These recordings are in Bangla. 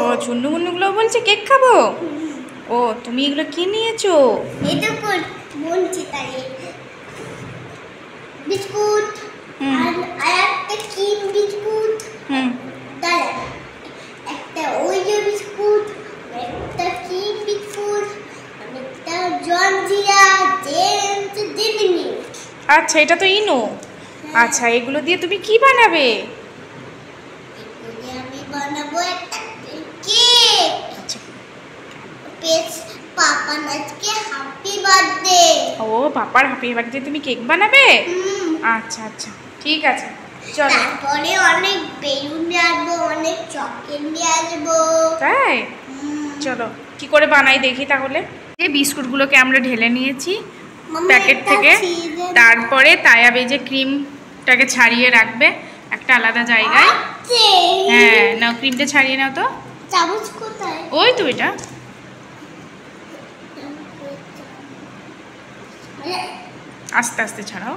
ও চুন্নু মুন্নুগুলো বলছে কেক খাবো। ও তুমি এগুলো কি নিয়েছো? এটা বলছি তাই বিস্কুট আর একটা ক্রিম বিস্কুট দাঁড়া একটা ওরিও বিস্কুট একটা ক্রিম বিস্কুট একটা জলজিরা জেলি। আচ্ছা এটা তো ইনো। আচ্ছা এগুলো দিয়ে তুমি কি বানাবে? আমি বানাবো একটা কেক। আচ্ছা পাপা আজকে হ্যাপি বার্থডে। ও পাপার হ্যাপি বার্থডে তুমি কেক বানাবে? আচ্ছা আচ্ছা ঠিক আছে চলো। তারপরে অনেক বেলুন নিয়ে আসবো, অনেক চকলেট নিয়ে আসবো। তাই চলো কি করে বানাই দেখি তাহলে। এই বিস্কুটগুলোকে আমরা ঢেলে নিয়েছি প্যাকেট থেকে। তারপরে তায়াব এই যে ক্রিমটাকে ছাড়িয়ে রাখবে একটা আলাদা জায়গায়। হ্যাঁ নাও ক্রিমটা ছাড়িয়ে নাও তো। চামচ কোথায়? ওই তো এটা আস্তে আস্তে ছাড়াও।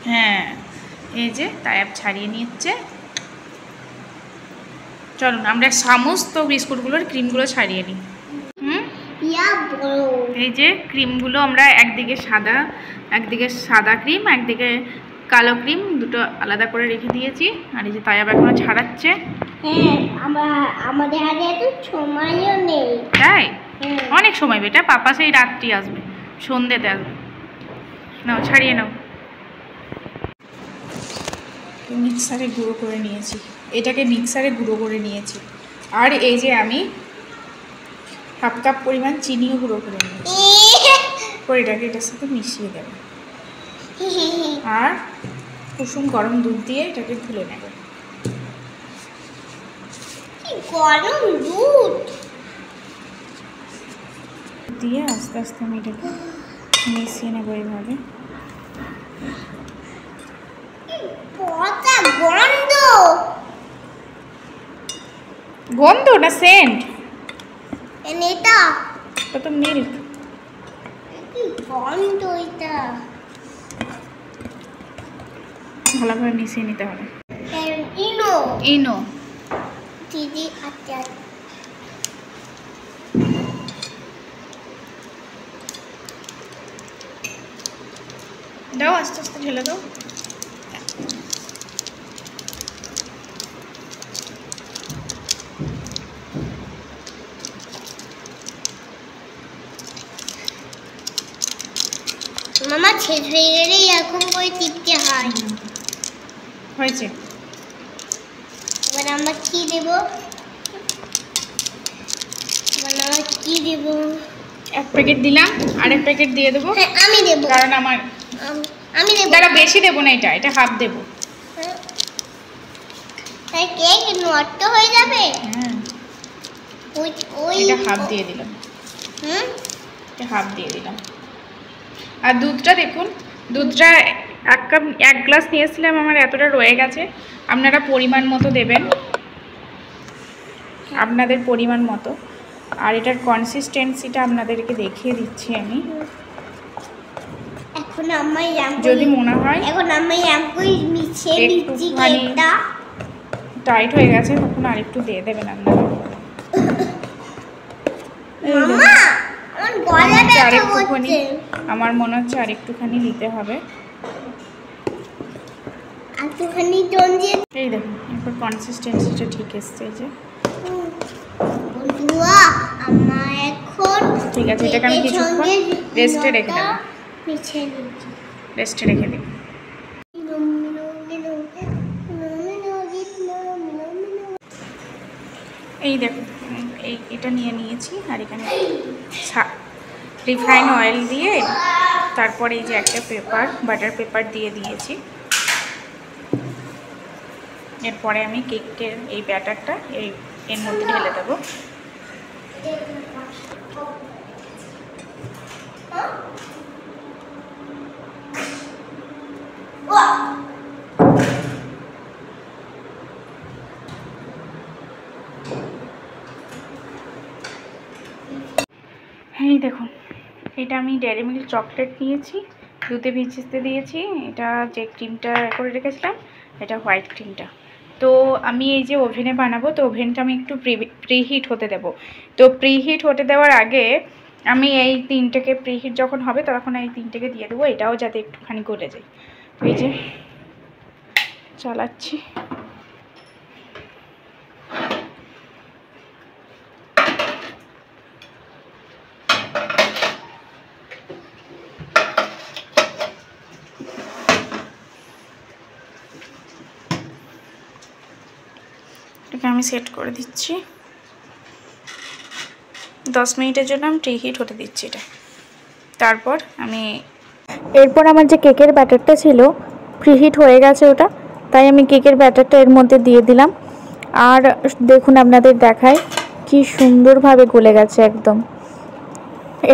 হ্যাঁ এই যে তায়াব ছাড়িয়ে নিচ্ছে। চলুন আমরা সমস্ত বিস্কুটগুলোর ক্রিমগুলো ছাড়িয়ে নিই। এই যে ক্রিমগুলো আমরা একদিকে সাদা ক্রিম একদিকে কালো ক্রিম দুটো আলাদা করে রেখে দিয়েছি। আর এই যে তায়াব এখনো ছাড়াচ্ছে। হ্যাঁ আমাদের হাতে এত সময়ও নেই। তাই অনেক সময় বেটা, পাপা সেই রাত্রি আসবে, সন্ধ্যেতে আসবে। নাও ছাড়িয়ে নাও। মিক্সারে গুঁড়ো করে নিয়েছি, এটাকে মিক্সারে গুঁড়ো করে নিয়েছি। আর এই যে আমি হাফ কাপ পরিমাণ চিনিও গুঁড়ো করে নিয়েছি। করে এটাকে এটার সাথে মিশিয়ে দেবো। আর কুসুম গরম দুধ দিয়ে এটাকে গুলে নেব। গরম দুধ দিয়ে আস্তে আস্তে আমি এটাকে মিশিয়ে নেবো এইভাবে। গন্ধ গন্ধ না সেন্ট? এটা তো মিল্ক। কি গন্ধ এটা? ভালোভাবে মিশিয়ে নিতে হবে। ইনো ইনো দিদি আচ্ছা দাও আস্তে আস্তে ঢেলে দাও। মামা শেষ হয়ে গেলেই এরকম করে টিপতে হয়। হয়েছে। এবার আমরা কি দেব? এক প্যাকেট দিলাম, আরেক প্যাকেট দিয়ে দেবো। আমি দেবো কারণ আমি দেবো। দাঁড়া বেশি দেবো না, এটা হাফ দেবো। তাই কেক নষ্ট হয়ে যাবে। হ্যাঁ ওই এটা হাফ দিয়ে দিলাম। এটা হাফ দিয়ে দিলাম। আর দুধটা দেখুন, দুধটা এক গ্লাস নিয়েছিলাম, আমার এতটা রয়ে গেছে। আপনারা পরিমাণ মতো দেবেন, আপনাদের পরিমাণ মতো। আর এটার কনসিস্টেন্সিটা আপনাদেরকে দেখিয়ে দিচ্ছি আমি। এখন আমি যদি মনে হয় এখন আমি মিশিয়ে দিচ্ছি কেকটা টাইট হয়ে গেছে, তখন আরেকটু দিয়ে দেবেন আপনারা। মামা আমার গলা ব্যথা করছে। আমার মনে হচ্ছে আরেকটুখানি দিতে হবে। একটুখানি জল দিয়ে এই দেখুন এরপর কনসিস্টেন্সিটা ঠিক এসছে। এই যে বন্ধুরা আমার এখন ঠিক আছে, এটাকে আমি কিছুক্ষণ রেস্টে রেখে দেবো। রেস্টে রেখে দিই। এই দেখুন এটা নিয়ে নিয়েছি। আর এখানে রিফাইন অয়েল দিয়ে তারপরে এই যে একটা বাটার পেপার দিয়ে দিয়েছি। এরপরে আমি কেকের এই ব্যাটারটা এর মধ্যে ঢেলে দেবো। এই দেখুন এটা আমি ডেয়ারি মিল্ক চকলেট নিয়েছি, দুধে ভিজিয়ে দিয়েছি। এটা যে ক্রিমটা করে রেখেছিলাম এটা হোয়াইট ক্রিমটা, তো আমি এই যে ওভেনে বানাবো, তো ওভেনটা আমি একটু প্রিহিট হতে দেব। তো প্রিহিট হতে দেওয়ার আগে আমি এই 3টেকে প্রিহিট যখন হবে তখন এই 3টেকে দিয়ে দেবো, এটাও যাতে একটুখানি গলে যায়। এই যে চালাচ্ছি। এটাকে আমি সেট করে দিচ্ছি 10 মিনিটের জন্য আমি প্রিহিট হতে দিচ্ছি এটা। তারপর এরপর আমার যে কেকের ব্যাটারটা ছিল প্রিহিট হয়ে গেছে ওটা, তাই আমি কেকের ব্যাটারটা এর মধ্যে দিয়ে দিলাম। আর দেখুন আপনাদের দেখায় কি সুন্দরভাবে গলে গেছে একদম।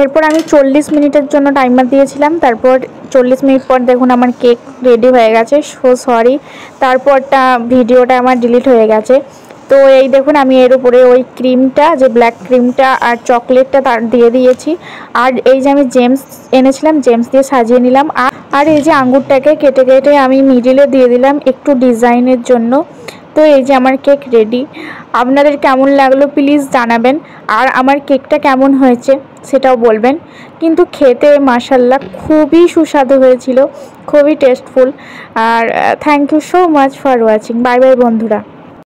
এরপর আমি 40 মিনিটের জন্য টাইমার দিয়েছিলাম, তারপর 40 মিনিট পর দেখুন আমার কেক রেডি হয়ে গেছে। সো সরি, তারপরটা ভিডিওটা আমার ডিলিট হয়ে গেছে। তো এই দেখুন আমি এর উপরে ওই ক্রিমটা, যে ব্ল্যাক ক্রিমটা আর চকলেটটা তার দিয়ে দিয়েছি। আর এই যে আমি জেমস এনেছিলাম, জেমস দিয়ে সাজিয়ে নিলাম। আর এই যে আঙ্গুরটাকে কেটে কেটে আমি মিডিলে দিয়ে দিলাম একটু ডিজাইনের জন্য। তো এই যে আমার কেক রেডি। আপনাদের কেমন লাগলো প্লিজ জানাবেন, আর আমার কেকটা কেমন হয়েছে সেটাও বলবেন। কিন্তু খেতে মাশাআল্লাহ খুবই সুস্বাদু হয়েছিল, খুবই টেস্টফুল। আর thank you so much for watching. Bye bye বন্ধুরা।